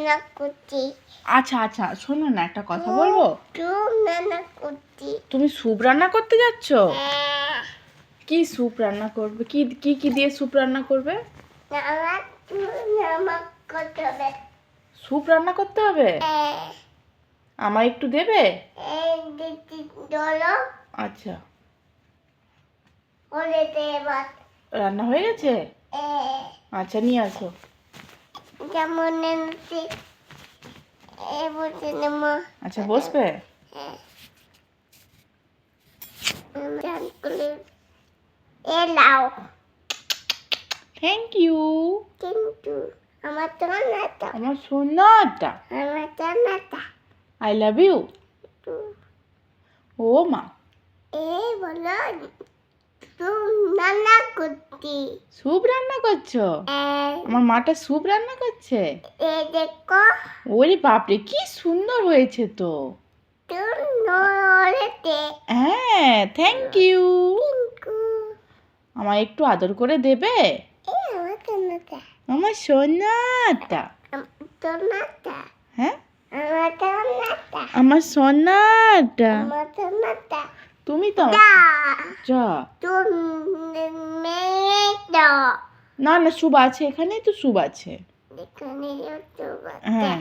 রান্না করছি। আচ্ছা আচ্ছা, শোনো না, একটা কথা বলবো। রান্না করছি। তুমি স্যুপ রান্না করতে যাচ্ছ? হ্যাঁ। কি স্যুপ রান্না করবে? কি কি কি দিয়ে স্যুপ রান্না করবে? আমার রান্না করতে হবে। স্যুপ রান্না করতে হবে? আমার একটু দেবে? চলো। আচ্ছা, ওলে দেবার। রান্না হয়ে গেছে? আচ্ছা, নিয়ে আসো। যেমন এনেছি বসে নেব। আচ্ছা, বসবে? এলাও। Thank you. কিন্তু আমার তো নাটা। আমার সোনাটা। আমার তো নাটা। I love you. ও মা, বলো তুমি রান্না করছি। স্যুপ রান্না করছো? আমার মাটা স্যুপ রান্না করছে। দেখো। ওরে বাপরে, কি সুন্দর হয়েছে তো। হ্যাঁ, থ্যাংক ইউ। আমায় একটু আদর করে দেবে? আমার সোনাটা। হ্যাঁ, আমার সোনাটা। তুমি তো যা। না না, স্যুপ আছে, এখানেই তো স্যুপ আছে। হ্যাঁ।